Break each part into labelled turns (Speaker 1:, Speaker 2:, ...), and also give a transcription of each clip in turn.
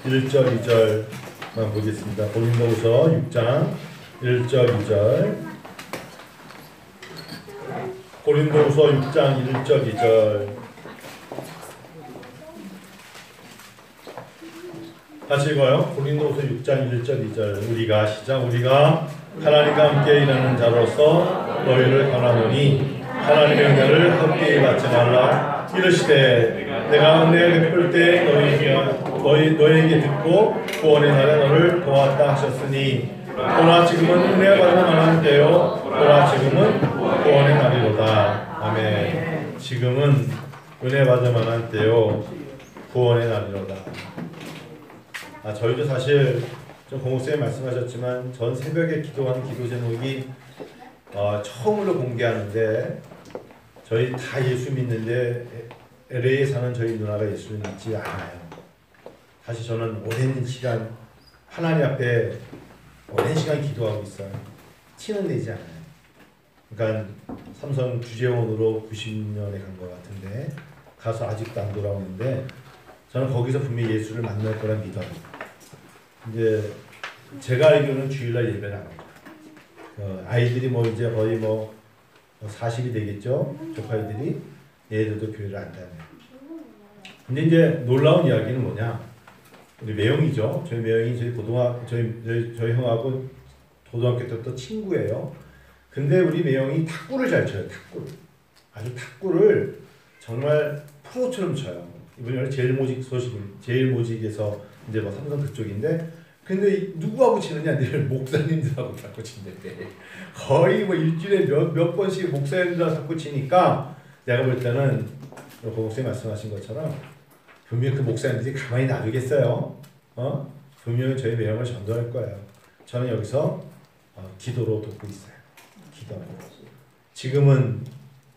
Speaker 1: 1절 2절만 보겠습니다. 고린도후서 6장 1절 2절. 고린도후서 6장 1절 2절. 다시 읽어요. 고린도후서 6장 1절 2절. 우리가 하나님과 함께 일하는 자로서 너희를 권하노니 하나님의 은혜를 헛되이 받지 말라. 이르시되 내가 은혜 베풀 때 너희에게 듣고 구원의 날에 너를 도왔다 하셨으니 그러나 지금은 은혜 받을 만한 때요 그러나 지금은 구원의 날이로다. 아멘. 지금은 은혜 받을 만한 때요 구원의 날이로다. 저희도 사실 좀 공목쌤이 말씀하셨지만 전 새벽에 기도하는 기도 제목이 처음으로 공개하는데 저희 다 예수 믿는데 LA에 사는 저희 누나가 예수를 믿지 않아요. 사실 저는 오랜 시간 하나님 앞에 오랜 시간 기도하고 있어요. 티는 내지 않아요. 그러니까 삼성 주재원으로 90년에 간 것 같은데 가서 아직도 안 돌아오는데 저는 거기서 분명히 예수를 만날 거라 믿어요. 이제 제가 알기로는 주일날 예배를 안 하죠. 아이들이 이제 거의 40이 되겠죠. 조카이들이 얘들도 교회를 안 다녀요. 근데 이제 놀라운 이야기는 뭐냐? 우리 매형이죠. 저희 매형이 저희 형하고 고등학교 때부터 친구예요. 근데 우리 매형이 탁구를 잘 쳐요. 아주 탁구를 정말 프로처럼 쳐요. 이번에 제일모직에서 이제 삼성 그쪽인데, 근데 누구하고 치느냐? 늘 목사님들하고 탁구 친대. 거의 일주일에 몇 번씩 목사님들하고 탁구 치니까 내가 볼 때는 고목쌤이 말씀하신 것처럼 분명히 그 목사님들이 가만히 놔두겠어요. 분명히 저희 매형을 전도할 거예요. 저는 여기서 기도로 돕고 있어요. 기도로. 지금은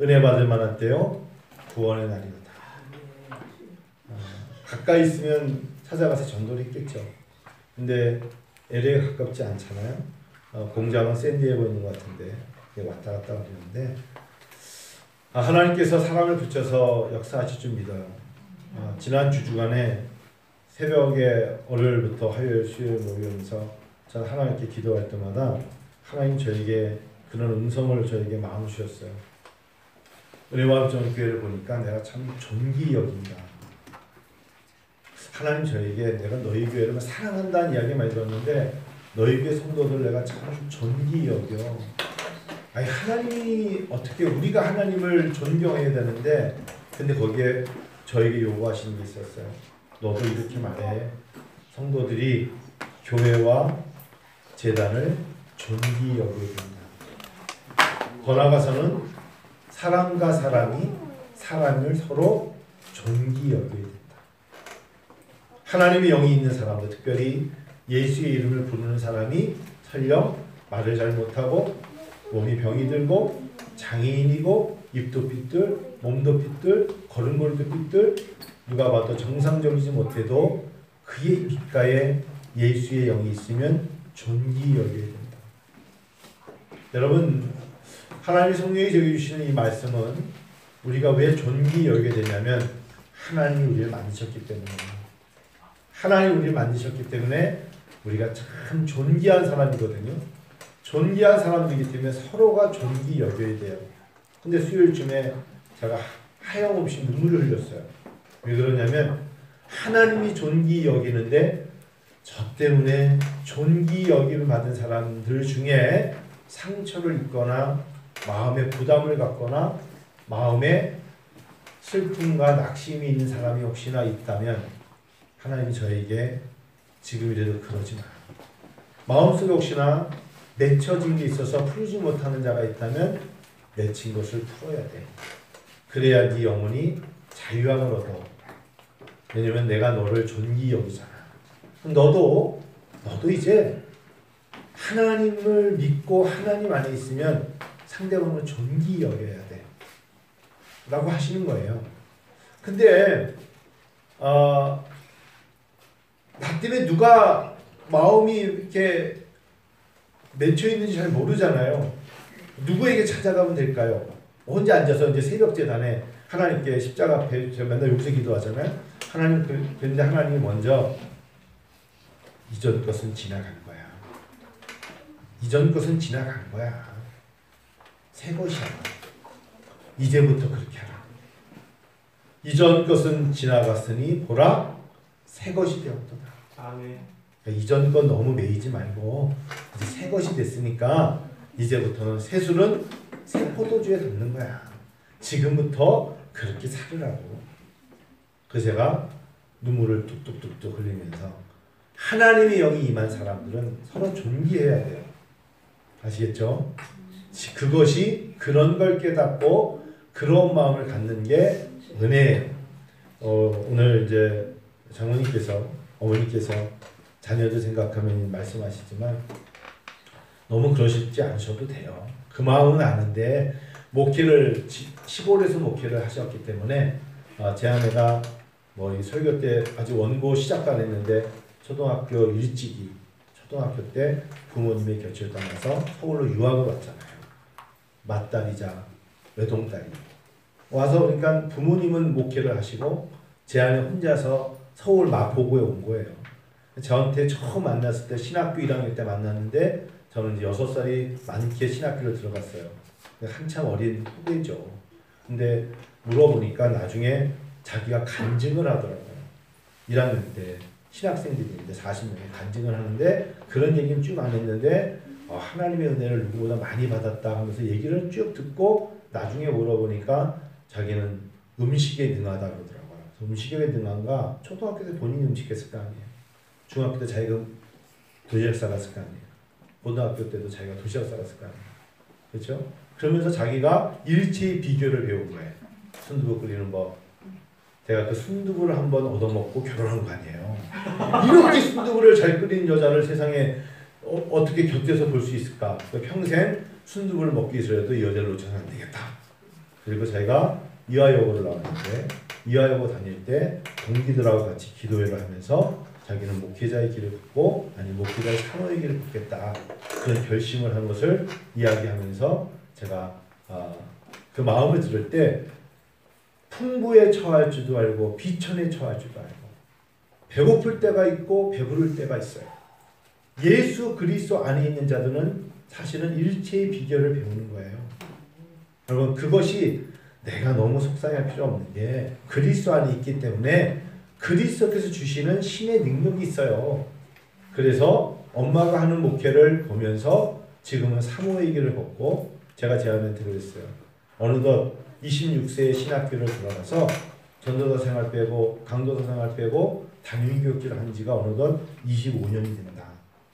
Speaker 1: 은혜 받을 만한 때요 구원의 날이로다. 가까이 있으면 찾아가서 전도를 했겠죠. 근데 LA가 가깝지 않잖아요. 공장은 샌디에고 있는 것 같은데 왔다 갔다 하는데 하나님께서 사람을 붙여서 역사하실 줄 믿어요. 지난 주 주간에 새벽에 월요일부터 화요일 수요일 모이면서 저는 하나님께 기도할 때마다 하나님 저에게 그런 음성을 저에게 마음 주셨어요. 은혜마을정교회를 보니까 내가 참 존귀 여긴다. 하나님 저에게 내가 너희 교회를 사랑한다는 이야기 많이 들었는데 너희 교회 성도들 내가 참 존귀 여겨. 아니 하나님이 어떻게 우리가 하나님을 존경해야 되는데 근데 거기에 저에게 요구하시는 게 있었어요. 너도 이렇게 말해. 성도들이 교회와 재단을 존귀 여겨야 된다. 더 나아가서는 사람과 사람을 서로 존귀 여겨야 된다. 하나님의 영이 있는 사람도 특별히 예수의 이름을 부르는 사람이 설령 말을 잘 못하고 몸이 병이 들고 장애인이고 입도 삐뚤 몸도 삐뚤 걸음걸이도 삐뚤 누가 봐도 정상적이지 못해도 그의 입가에 예수의 영이 있으면 존귀 여겨야 된다. 여러분 하나님의 성령이 적용해주시는 이 말씀은 우리가 왜 존귀 여겨야 되냐면 하나님이 우리를 만드셨기 때문입니다. 하나님이 우리를 만드셨기 때문에 우리가 참 존귀한 사람이거든요. 존귀한 사람들이기 때문에 서로가 존귀 여겨야 돼요. 근데 수요일쯤에 제가 하염없이 눈물을 흘렸어요. 왜 그러냐면 하나님이 존귀 여기는데 저 때문에 존귀 여김을 받은 사람들 중에 상처를 입거나 마음에 부담을 갖거나 마음에 슬픔과 낙심이 있는 사람이 혹시나 있다면 하나님이 저에게 지금이라도 그러지 마. 마음속에 혹시나 맺혀진 게 있어서 풀지 못하는 자가 있다면 맺힌 것을 풀어야 돼. 그래야 네 영혼이 자유함을 얻어. 왜냐면 내가 너를 존귀 여기잖아. 너도 이제 하나님을 믿고 하나님 안에 있으면 상대방을 존귀 여겨야 돼. 라고 하시는 거예요. 근데 나 때문에 누가 마음이 이렇게 맺혀 있는지 잘 모르잖아요. 누구에게 찾아가면 될까요? 혼자 앉아서 이제 새벽 재단에 하나님께 십자가 앞에 제가 맨날 여기서 기도하잖아요. 하나님 그런데 하나님이 먼저 이전 것은 지나간 거야. 이전 것은 지나간 거야. 새 것이야. 이제부터 그렇게 하라. 이전 것은 지나갔으니 보라 새 것이 되었도다.
Speaker 2: 아멘.
Speaker 1: 그러니까 이전 건 너무 매이지 말고 이제 새 것이 됐으니까 이제부터는 새술은 새 포도주에 담는 거야. 지금부터 그렇게 살으라고. 그래서 제가 눈물을 뚝뚝뚝뚝 흘리면서 하나님의 영이 임한 사람들은 서로 존귀해야 돼요. 아시겠죠? 그것이 그런 걸 깨닫고 그런 마음을 갖는 게 은혜예요. 오늘 이제 장모님께서 어머니께서 자녀들 생각하면 말씀하시지만 너무 그러시지 않으셔도 돼요. 그 마음은 아는데 목회를 시골에서 목회를 하셨기 때문에 제 아내가 뭐 이 설교 때 아직 원고 시작도 안 했는데 초등학교 일찍이 초등학교 때 부모님의 곁을 떠나서 서울로 유학을 왔잖아요. 맏딸이자 외동딸이 와서 그러니까 부모님은 목회를 하시고 제 아내 혼자서 서울 마포구에 온 거예요. 저한테 처음 만났을 때 신학교 1학년 때 만났는데 저는 이제 6살이 많게 신학교를 들어갔어요. 한참 어린 후배죠. 근데 물어보니까 나중에 자기가 간증을 하더라고요. 1학년 때 신학생들이 이제 40명이 간증을 하는데 그런 얘기는 쭉 안 했는데 하나님의 은혜를 누구보다 많이 받았다 하면서 얘기를 쭉 듣고 나중에 물어보니까 자기는 음식에 능하다 그러더라고요. 음식에 능한가? 초등학교 때 본인이 음식했을 거 아니에요. 중학교 때 자기가 도시락 싸갔을 거 아니에요. 고등학교 때도 자기가 도시락 싸갔을 거 아니에요. 그렇죠? 그러면서 자기가 일체의 비결을 배운 거예요. 순두부 끓이는 법. 제가 그 순두부를 한번 얻어먹고 결혼한 거 아니에요. 이렇게 순두부를 잘 끓이는 여자를 세상에 어떻게 곁에서 볼 수 있을까? 평생 순두부를 먹기 위해서라도 이 여자를 놓쳐서는 안 되겠다. 그리고 자기가 이화여고를 나왔는데 이화여고 다닐 때 동기들하고 같이 기도회를 하면서 자기는 목회자의 길을 걷고 아니 목회자의 사모의 길을 걷겠다. 그런 결심을 한 것을 이야기하면서 제가 그 마음을 들을 때 풍부에 처할 줄도 알고 비천에 처할 줄도 알고 배고플 때가 있고 배부를 때가 있어요. 예수 그리스도 안에 있는 자들은 사실은 일체의 비결을 배우는 거예요. 여러분 그것이 내가 너무 속상할 필요 없는 게 그리스도 안에 있기 때문에 그리스도께서 주시는 신의 능력이 있어요. 그래서 엄마가 하는 목회를 보면서 지금은 사모의 길을 걷고 제가 제 아내한테 그랬어요. 어느덧 26세에 신학교를 들어가서 전도사 생활 빼고 강도사 생활 빼고 담임교육지를 한 지가 어느덧 25년이 된다.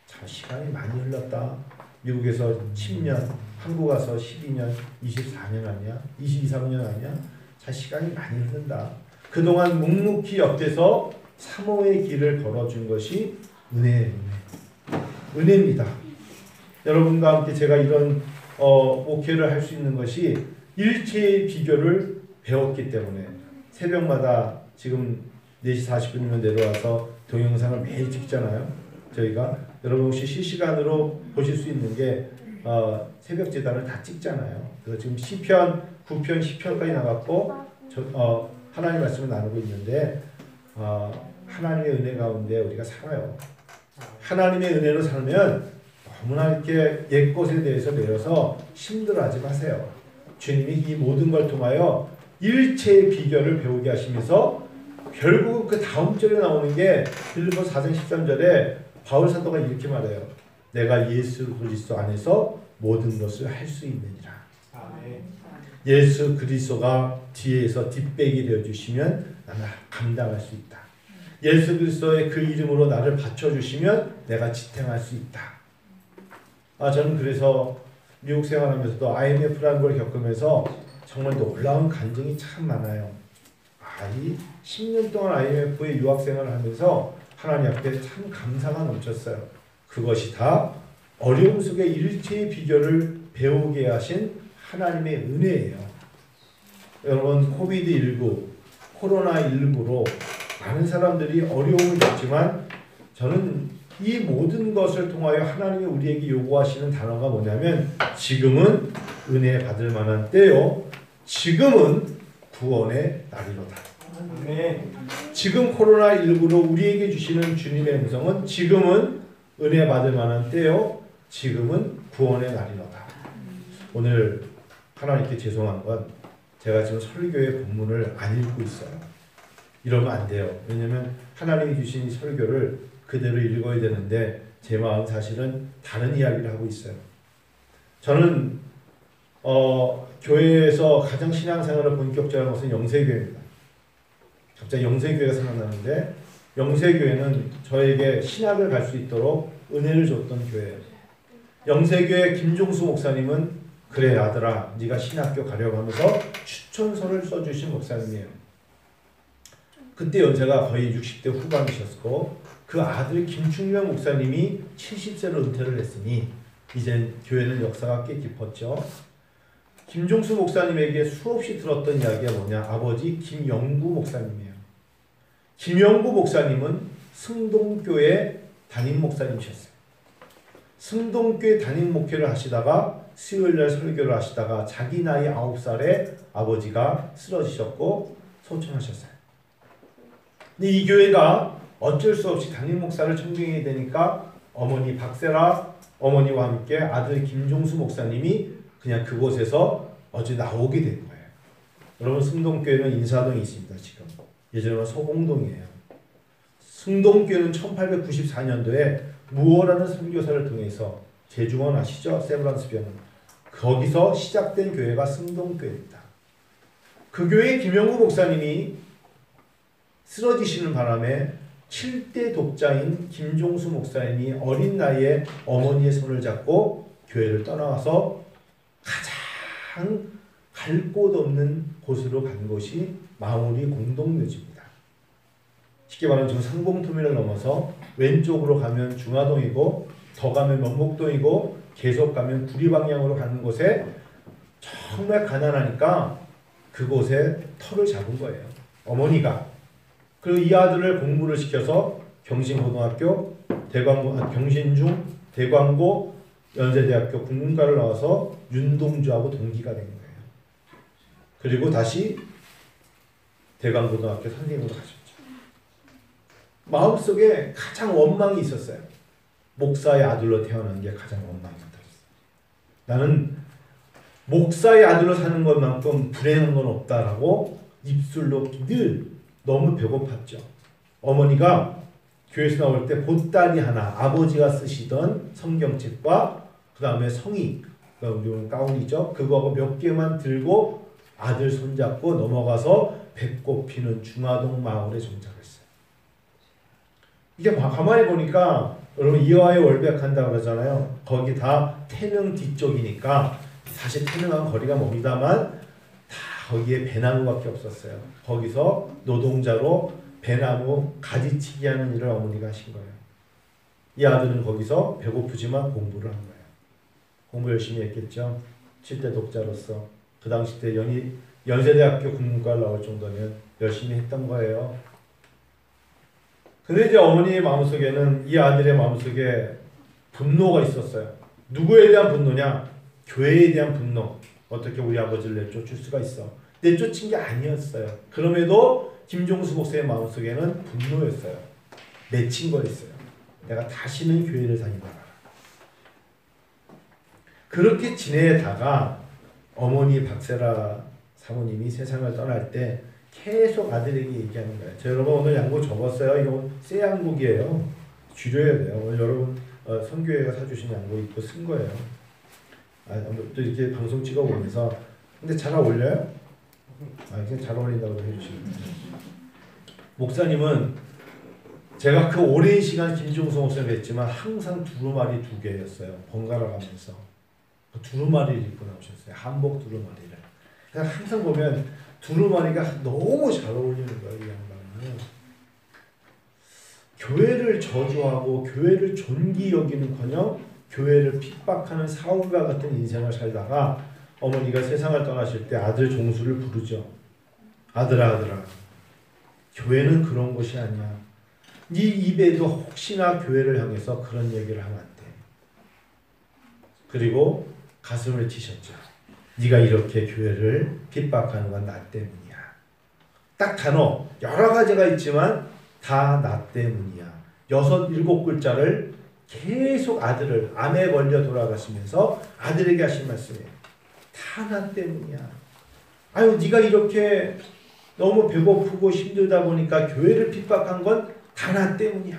Speaker 1: 참 시간이 많이 흘렀다. 미국에서 10년, 한국 와서 12년, 24년 아니야? 23년 아니야? 참 시간이 많이 흐른다. 그동안 묵묵히 옆에서 사모의 길을 걸어준 것이 은혜입니다. 여러분과 함께 제가 이런 목회를 할 수 있는 것이 일체의 비결을 배웠기 때문에 새벽마다 지금 4시 40분이면 내려와서 동영상을 매일 찍잖아요. 저희가 여러분 혹시 실시간으로 보실 수 있는 게 새벽 제단을 다 찍잖아요. 그래서 지금 시편 9편 10편까지 나갔고 하나님 말씀을 나누고 있는데 하나님의 은혜 가운데 우리가 살아요. 하나님의 은혜로 살면 너무나 이렇게 옛것에 대해서 배워서 힘들어하지 마세요. 주님이 이 모든 걸 통하여 일체의 비결을 배우게 하시면서 결국 그 다음 절에 나오는 게 빌립보 4장 13절에 바울 사도가 이렇게 말해요. 내가 예수 그리스도 안에서 모든 것을 할 수 있느니라.
Speaker 2: 아멘.
Speaker 1: 예수 그리스도가 뒤에서 뒷배기 되어주시면 나는 감당할 수 있다. 예수 그리스도의 그 이름으로 나를 받쳐주시면 내가 지탱할 수 있다. 저는 그래서 미국 생활하면서도 IMF라는 걸 겪으면서 정말 놀라운 간증이 참 많아요. 이 10년 동안 IMF의 유학생활을 하면서 하나님 앞에 참 감사가 넘쳤어요. 그것이 다 어려움 속에 일체의 비결을 배우게 하신 하나님의 은혜예요. 여러분 코비드19, 코로나19로 많은 사람들이 어려움을 겪지만 저는 이 모든 것을 통하여 하나님이 우리에게 요구하시는 단어가 뭐냐면 지금은 은혜 받을 만한 때요. 지금은 구원의 날이로다.
Speaker 2: 아멘.
Speaker 1: 지금 코로나19로 우리에게 주시는 주님의 음성은 지금은 은혜 받을 만한 때요. 지금은 구원의 날이로다. 오늘 하나님께 죄송한 건 제가 지금 설교의 본문을 안 읽고 있어요. 이러면 안 돼요. 왜냐면 하나님이 주신 이 설교를 그대로 읽어야 되는데 제 마음 사실은 다른 이야기를 하고 있어요. 저는 교회에서 가장 신앙생활을 본격적으로 한 것은 영세교회입니다. 갑자기 영세교회가 생각나는데 영세교회는 저에게 신학을 갈 수 있도록 은혜를 줬던 교회예요. 영세교회 김종수 목사님은 그래 아들아 네가 신학교 가려고 하면서 추천서를 써주신 목사님이에요. 그때 연세가 거의 60대 후반이셨고 그 아들 김충명 목사님이 70세로 은퇴를 했으니 이제 교회는 역사가 꽤 깊었죠. 김종수 목사님에게 수없이 들었던 이야기가 뭐냐. 아버지 김영구 목사님이에요. 김영구 목사님은 승동교회 담임 목사님이셨어요. 승동교회 담임 목회를 하시다가 수요일날 설교를 하시다가 자기 나이 9살에 아버지가 쓰러지셨고 소천하셨어요. 근데 이 교회가 어쩔 수 없이 담임 목사를 청빙해야 되니까 어머니 박세라 어머니와 함께 아들 김종수 목사님이 그냥 그곳에서 어제 나오게 된 거예요. 여러분 승동교회는 인사동에 있습니다. 지금. 예전에는 소공동이에요. 승동교회는 1894년도에 무어라는 선교사를 통해서 제중원 아시죠? 세브란스 병원. 거기서 시작된 교회가 승동교회입니다. 그 교회 김영구 목사님이 쓰러지시는 바람에 7대 독자인 김종수 목사님이 어린 나이에 어머니의 손을 잡고 교회를 떠나와서 가장 갈 곳 없는 곳으로 간 곳이 마무리 공동묘지입니다. 쉽게 말하면 지금 상봉터미널 넘어서 왼쪽으로 가면 중화동이고 더 가면 명목동이고 계속 가면 구리 방향으로 가는 곳에 정말 가난하니까 그곳에 터를 잡은 거예요. 어머니가. 그리고 이 아들을 공부를 시켜서 경신고등학교, 경신중, 대광고, 연세대학교 국문과를 나와서 윤동주하고 동기가 된 거예요. 그리고 다시 대광고등학교 선생님으로 가셨죠. 마음속에 가장 원망이 있었어요. 목사의 아들로 태어난 게 가장 원망이었다. 나는 목사의 아들로 사는 것만큼 불행한 건 없다라고 입술로 늘 너무 배고팠죠. 어머니가 교회에서 나올 때 보따리 하나 아버지가 쓰시던 성경책과 그 다음에 성의 우리 가운이죠. 그거하고 몇 개만 들고 아들 손잡고 넘어가서 배꼽 피는 중화동 마을에 정착했어요. 이게 가만히 보니까 여러분 이화의 월백한다고 그러잖아요. 거기 다 태릉 뒤쪽이니까 사실 태릉하고 거리가 멉니다만 다 거기에 배나무밖에 없었어요. 거기서 노동자로 배나무 가지치기 하는 일을 어머니가 하신 거예요. 이 아들은 거기서 배고프지만 공부를 한 거예요. 공부 열심히 했겠죠. 7대 독자로서. 그 당시 때 연세대학교 국문과를 나올 정도면 열심히 했던 거예요. 근데 이제 어머니의 마음속에는 이 아들의 마음속에 분노가 있었어요. 누구에 대한 분노냐? 교회에 대한 분노. 어떻게 우리 아버지를 내쫓을 수가 있어. 내쫓은 게 아니었어요. 그럼에도 김종수 목사의 마음속에는 분노였어요. 맺힌 거였어요. 내가 다시는 교회를 다니다가. 그렇게 지내다가 어머니 박세라 사모님이 세상을 떠날 때 계속 아들에게 얘기하는 거예요. 저 여러분 오늘 양복 접었어요. 이거 새 양복이에요. 줄여야 돼요. 오늘 여러분 선교회가 사주신 양복 입고 쓴 거예요. 또 이렇게 방송 찍어보면서 근데 잘 어울려요? 그냥 잘 어울린다고 해주시면 목사님은 제가 그 오랜 시간 김종수 목사님 뵀지만 항상 두루마리 2개였어요. 번갈아 가면서 두루마리를 입고 나오셨어요. 한복 두루마리를. 그냥 항상 보면 두루마리가 너무 잘 어울리는 거예요. 이 양반은. 교회를 저주하고 교회를 존귀 여기는커녕 교회를 핍박하는 사울과 같은 인생을 살다가 어머니가 세상을 떠나실 때 아들 종수를 부르죠. 아들아 아들아 교회는 그런 곳이 아니야. 네 입에도 혹시나 교회를 향해서 그런 얘기를 하면 안 돼. 그리고 가슴을 치셨죠. 네가 이렇게 교회를 핍박하는 건 나 때문이야. 딱 단어 여러 가지가 있지만 다 나 때문이야. 6, 7글자를 계속 아들을 암에 걸려 돌아가시면서 아들에게 하신 말씀이에요. 다 나 때문이야. 아유, 네가 이렇게 너무 배고프고 힘들다 보니까 교회를 핍박한 건 다 나 때문이야.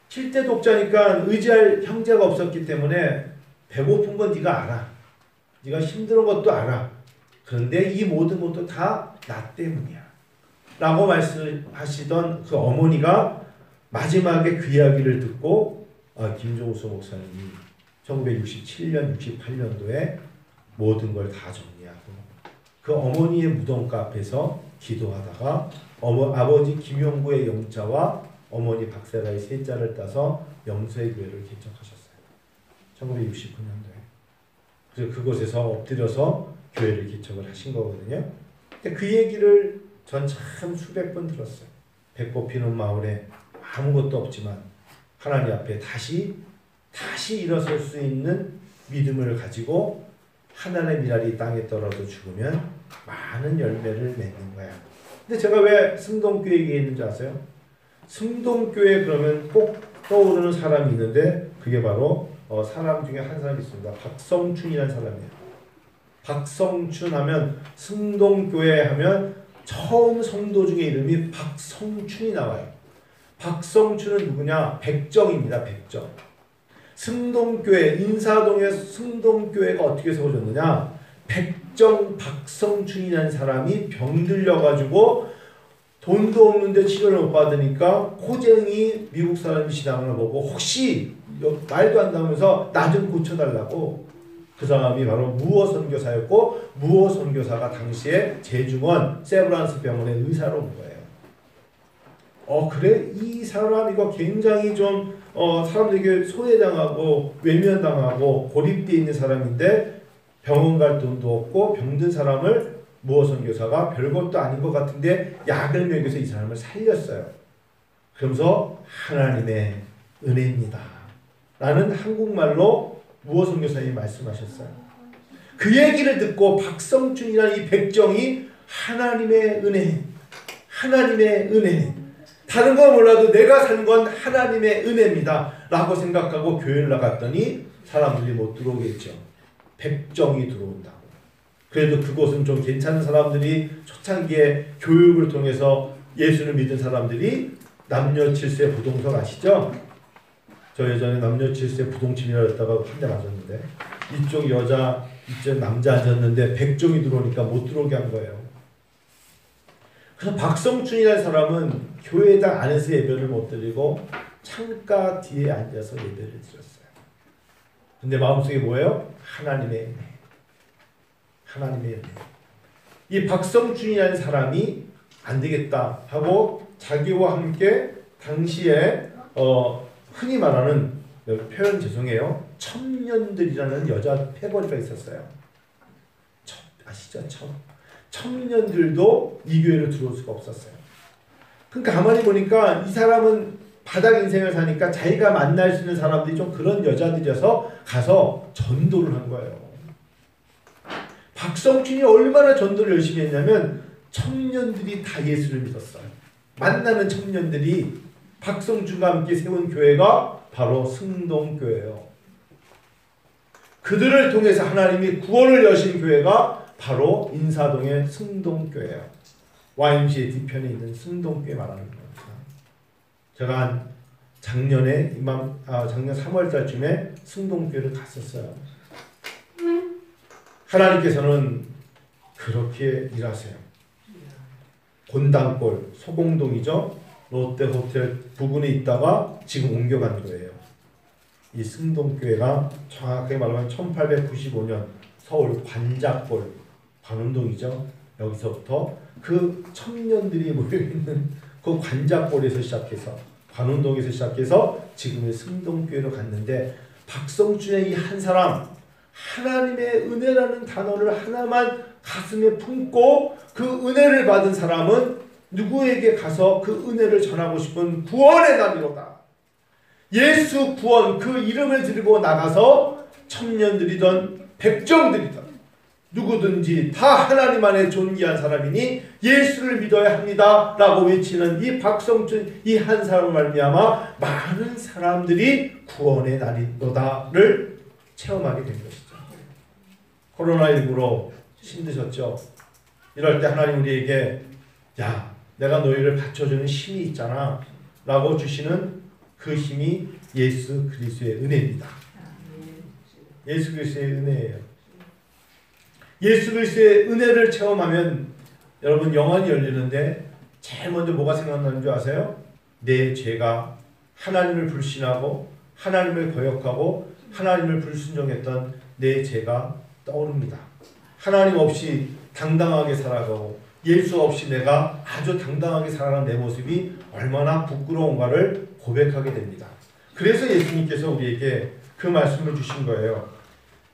Speaker 1: 7대 독자니까 의지할 형제가 없었기 때문에 배고픈 건 네가 알아. 네가 힘든 것도 알아. 그런데 이 모든 것도 다 나 때문이야. 라고 말씀하시던 그 어머니가 마지막에 그 이야기를 듣고 김종수 목사님이 1967년, 68년도에 모든 걸 다 정리하고 그 어머니의 무덤가 앞에서 기도하다가 아버지 김용구의 영자와 어머니 박세라의 세자를 따서 영서의 교회를 개척하셨어요. 1969년도에. 그래서 그곳에서 엎드려서 교회를 개척을 하신 거거든요. 근데 그 얘기를 전 참 수백 번 들었어요. 배꼽 피는 마을에 아무것도 없지만 하나님 앞에 다시 일어설 수 있는 믿음을 가지고 하나님의 미랄이 땅에 떨어져 죽으면 많은 열매를 맺는 거야. 근데 제가 왜 승동교회 얘기했는지 아세요? 승동교회 그러면 꼭 떠오르는 사람이 있는데 그게 바로 사람 중에 한 사람이 있습니다. 박성춘이라는 사람이에요. 박성춘 하면 승동교회 하면 처음 성도 중에 이름이 박성춘이 나와요. 박성춘은 누구냐? 백정입니다. 백정. 승동교회, 인사동의 승동교회가 어떻게 세워졌느냐? 백정 박성춘이라는 사람이 병들려가지고 돈도 없는데 치료를 못 받으니까 코쟁이 미국 사람이 신앙을 보고 혹시 말도 안 나오면서 나 좀 고쳐달라고 그 사람이 바로 무어 선교사였고 무어 선교사가 당시에 제중원 세브란스 병원의 의사로 온 거예요. 그래? 이 사람 이거 굉장히 좀 사람들에게 소외당하고 외면당하고 고립되어 있는 사람인데 병원 갈 돈도 없고 병든 사람을 무어 선교사가 별것도 아닌 것 같은데 약을 먹여서 이 사람을 살렸어요. 그러면서 하나님의 은혜입니다. 라는 한국말로 무어 선교사님이 말씀하셨어요. 그 얘기를 듣고 박성춘이라는 이 백정이 하나님의 은혜, 하나님의 은혜, 다른 건 몰라도 내가 산 건 하나님의 은혜입니다 라고 생각하고 교회를 나갔더니 사람들이 못 들어오겠죠. 백정이 들어온다고. 그래도 그곳은 좀 괜찮은 사람들이 초창기에 교육을 통해서 예수를 믿은 사람들이 남녀 7세 부동석 아시죠? 저 예전에 남녀 7세 부동침이라 했다가 한 대 맞았는데 이쪽 여자 이쪽 남자 앉았는데 백정이 들어오니까 못 들어오게 한 거예요. 그래서 박성춘이라는 사람은 교회당 안에서 예배를 못 드리고 창가 뒤에 앉아서 예배를 드렸어요. 근데 마음속에 뭐예요? 하나님의 은혜. 하나님의 은혜. 이 박성춘이라는 사람이 안 되겠다 하고 자기와 함께 당시에 흔히 말하는 표현 죄송해요. 첨년들이라는 여자 패거리가 있었어요. 아시죠? 첨년들도 이 교회로 들어올 수가 없었어요. 그러니까 가만히 보니까 이 사람은 바닥 인생을 사니까 자기가 만날 수 있는 사람들이 좀 그런 여자들이어서 가서 전도를 한 거예요. 박성춘이 얼마나 전도를 열심히 했냐면 청년들이 다 예수를 믿었어요. 만나는 청년들이 박성춘과 함께 세운 교회가 바로 승동교회예요. 그들을 통해서 하나님이 구원을 여신 교회가 바로 인사동의 승동교회예요. YMCA 뒤편에 있는 승동교회 말하는 겁니다. 제가 작년 3월달쯤에 승동교회를 갔었어요. 하나님께서는 그렇게 일하세요. 곤당골, 소공동이죠. 롯데호텔 부근에 있다가 지금 옮겨간 거예요. 이 승동교회가 정확하게 말하면 1895년 서울 관작골, 관운동이죠. 여기서부터 그 청년들이 모여있는 그 관작골에서 시작해서 관운동에서 시작해서 지금의 승동교회로 갔는데 박성춘의 이 한 사람 하나님의 은혜라는 단어를 하나만 가슴에 품고 그 은혜를 받은 사람은 누구에게 가서 그 은혜를 전하고 싶은 구원의 날이로다. 예수 구원 그 이름을 들고 나가서 청년들이든 백정들이든 누구든지 다 하나님 안에 존귀한 사람이니 예수를 믿어야 합니다 라고 외치는 이 박성춘 이 한 사람을 말미암아 많은 사람들이 구원의 날이로다를 체험하게 된 것이죠. 코로나19로 힘드셨죠? 이럴 때 하나님 우리에게 야, 내가 너희를 받쳐주는 힘이 있잖아 라고 주시는 그 힘이 예수 그리스도의 은혜입니다. 예수 그리스도의 은혜예요. 예수 그리스도의 은혜를 체험하면 여러분 영안이 열리는데 제일 먼저 뭐가 생각나는 줄 아세요? 내 죄가 하나님을 불신하고 하나님을 거역하고 하나님을 불순종했던 내 죄가 떠오릅니다. 하나님 없이 당당하게 살아가고 예수 없이 내가 아주 당당하게 살아가는 내 모습이 얼마나 부끄러운가를 고백하게 됩니다. 그래서 예수님께서 우리에게 그 말씀을 주신 거예요.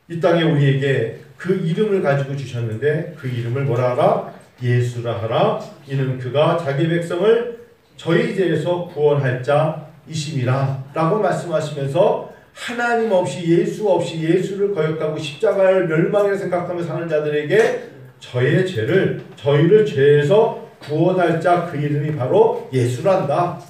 Speaker 1: 이 땅에 우리에게 그 이름을 가지고 주셨는데 그 이름을 뭐라 하라? 예수라 하라. 이는 그가 자기 백성을 저희 죄에서 구원할 자이심이라 라고 말씀하시면서 하나님 없이 예수 없이 예수를 거역하고 십자가를 멸망이라 생각하며 사는 자들에게 저희를 죄에서 구원할 자 그 이름이 바로 예수란다.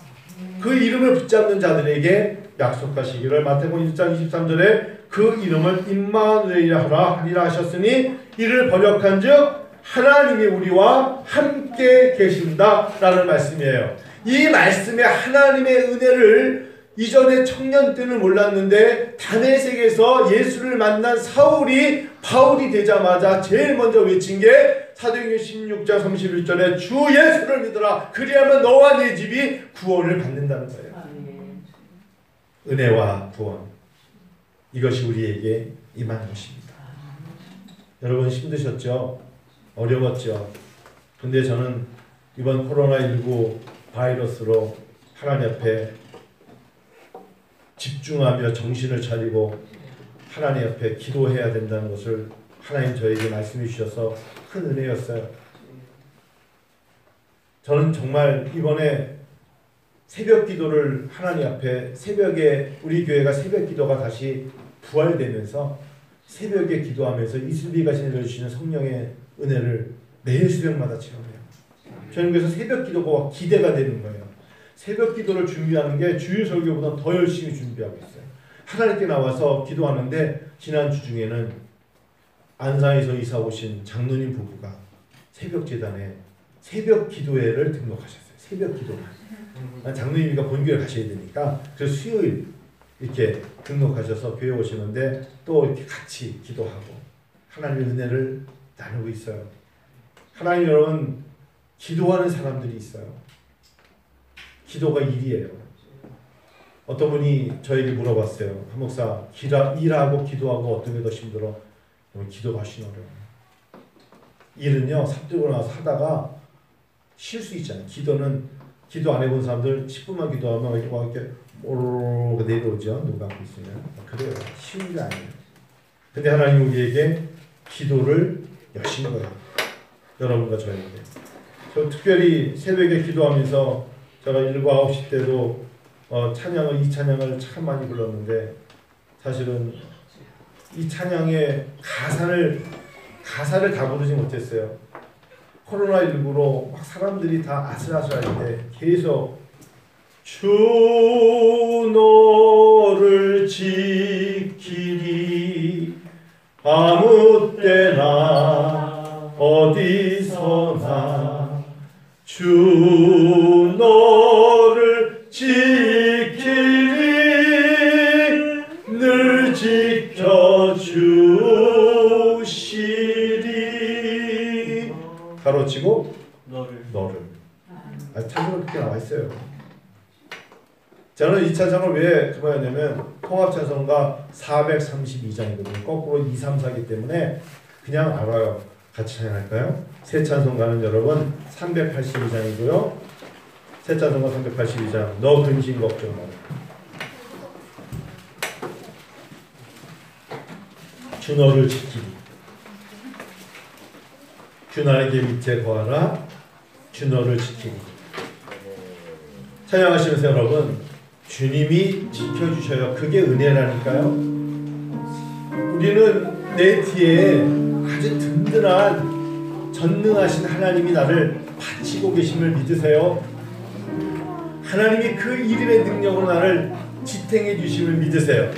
Speaker 1: 그 이름을 붙잡는 자들에게 약속하시기를 마태복음 1장 23절에 그 이름을 임마누엘이라 하리라 하셨으니 이를 번역한즉 하나님이 우리와 함께 계신다라는 말씀이에요. 이 말씀에 하나님의 은혜를 이전에 청년 때는 몰랐는데 다메섹에서 예수를 만난 바울이 되자마자 제일 먼저 외친 게 사도행전 16장 31절에 주 예수를 믿어라 그리하면 너와 네 집이 구원을 받는다는 거예요. 은혜와 구원, 이것이 우리에게 임한 것입니다. 여러분 힘드셨죠? 어려웠죠? 근데 저는 이번 코로나19 바이러스로 하나님 앞에 집중하며 정신을 차리고 하나님 앞에 기도해야 된다는 것을 하나님 저에게 말씀해 주셔서 큰 은혜였어요. 저는 정말 이번에 새벽 기도를 하나님 앞에 새벽에 우리 교회가 새벽 기도가 다시 부활되면서 새벽에 기도하면서 이슬비가 내려주시는 성령의 은혜를 매일 새벽마다 체험해요. 저는 그래서 새벽 기도가 기대가 되는 거예요. 새벽 기도를 준비하는 게 주일 설교보다 더 열심히 준비하고 있어요. 하나님께 나와서 기도하는데 지난주 중에는 안산에서 이사 오신 장로님 부부가 새벽 재단에 새벽 기도회를 등록하셨어요. 새벽 기도회. 장로님이가 본교회 가셔야 되니까 그래서 수요일 이렇게 등록하셔서 교회 오시는데 또 이렇게 같이 기도하고 하나님의 은혜를 나누고 있어요. 하나님 여러분 기도하는 사람들이 있어요. 기도가 일이에요. 어떤 분이 저에게 물어봤어요. 한 목사 일하고 기도하고 어떤 게 더 힘들어? 기도가 훨씬 어려워요. 일은요 삽들고 나와서 하다가 쉴 수 있잖아요. 기도는 기도 안 해본 사람들 10분만 기도하면 이렇게 오르르 내려오죠. 눈 감고 있으면. 그래요. 쉬운 게 아니에요. 근데 하나님 우리에게 기도를 여신 거예요. 여러분과 저에게. 저 특별히 새벽에 기도하면서 제가 7, 9시 때도 이 찬양을 참 많이 불렀는데 사실은 이 찬양의 가사를 다 부르지 못했어요. 코로나19로 막 사람들이 다 아슬아슬할 때 계속 주 너를 지키리 아무 때나 어디서나 주 너를 지키리 늘 지켜주시리 가로치고 너를 찬송은 그렇게 나와 있어요. 저는 이 찬송을 왜 그거였냐면 통합찬송가 432장이거든요. 거꾸로 2, 3, 4기 때문에 그냥 알아요. 같이 찬양할까요? 새 찬송가는 여러분 382장이고요. 새 찬송가 382장 너 근심 걱정 마라. 주 너를 지키리. 주 나에게 밑에 거하라. 주 너를 지키리. 찬양하시면서 여러분 주님이 지켜주셔요. 그게 은혜라니까요. 우리는 내 뒤에 아주 든든한 전능하신 하나님이 나를 바치고 계심을 믿으세요. 하나님이 그 이름의 능력으로 나를 지탱해 주심을 믿으세요.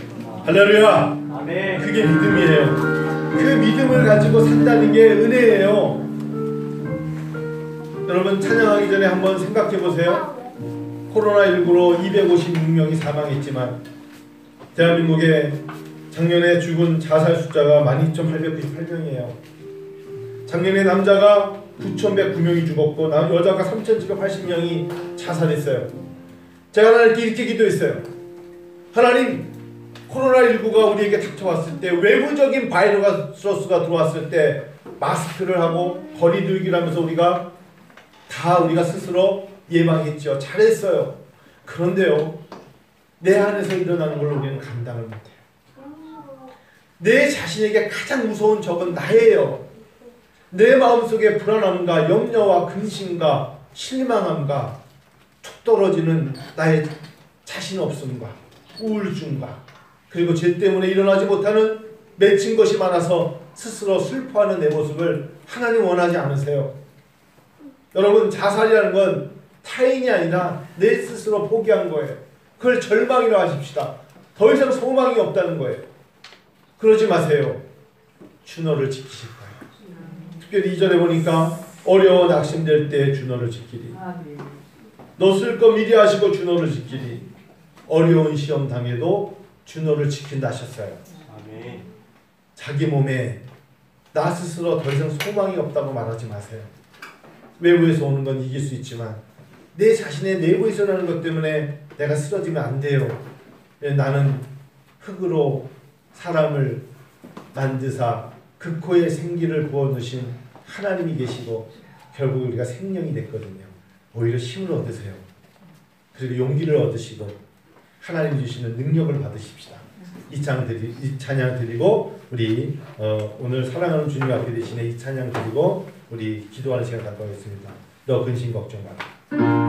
Speaker 1: 할렐루야.
Speaker 2: 아멘.
Speaker 1: 그게 믿음이에요. 그 믿음을 가지고 산다는 게 은혜예요. 여러분 찬양하기 전에 한번 생각해 보세요. 코로나19로 256명이 사망했지만 대한민국에 작년에 죽은 자살 숫자가 12,898명이에요. 작년에 남자가 9,109명이 죽었고 여자가 3,780명이 자살했어요. 제가 하나님께 이렇게 기도했어요. 하나님, 코로나19가 우리에게 닥쳐왔을 때, 외부적인 바이러스가 들어왔을 때 마스크를 하고 거리 두기를 하면서 우리가 스스로 예방했죠. 잘했어요. 그런데요, 내 안에서 일어나는 걸 우리는 감당을 못해요. 내 자신에게 가장 무서운 적은 나예요. 내 마음속에 불안함과 염려와 근심과 실망함과 툭 떨어지는 나의 자신 없음과 우울증과 그리고 죄 때문에 일어나지 못하는 맺힌 것이 많아서 스스로 슬퍼하는 내 모습을 하나님 원하지 않으세요. 여러분, 자살이라는 건 타인이 아니라 내 스스로 포기한 거예요. 그걸 절망이라고 하십시다. 더 이상 소망이 없다는 거예요. 그러지 마세요. 주 너를 지키실 거예요. 특별히 2절에 보니까 어려워 낙심될 때 주 너를 지키리. 너 쓸 거 미리 하시고 주 너를 지키리. 어려운 시험 당해도 주 너를 지킨다 하셨어요.
Speaker 2: 아멘.
Speaker 1: 자기 몸에 나 스스로 더 이상 소망이 없다고 말하지 마세요. 외부에서 오는 건 이길 수 있지만 내 자신의 내부에서 나는 것 때문에 내가 쓰러지면 안 돼요. 나는 흙으로 사람을 만드사 그 코에 생기를 부어주신 하나님이 계시고 결국 우리가 생명이 됐거든요. 오히려 힘을 얻으세요. 그리고 용기를 얻으시고 하나님 주시는 능력을 받으십시다. 이 찬양 드리고 우리 오늘 사랑하는 주님 앞에 대신에 이 찬양 드리고 우리 기도하는 시간 갖고 가겠습니다. 너 근심 걱정 마라.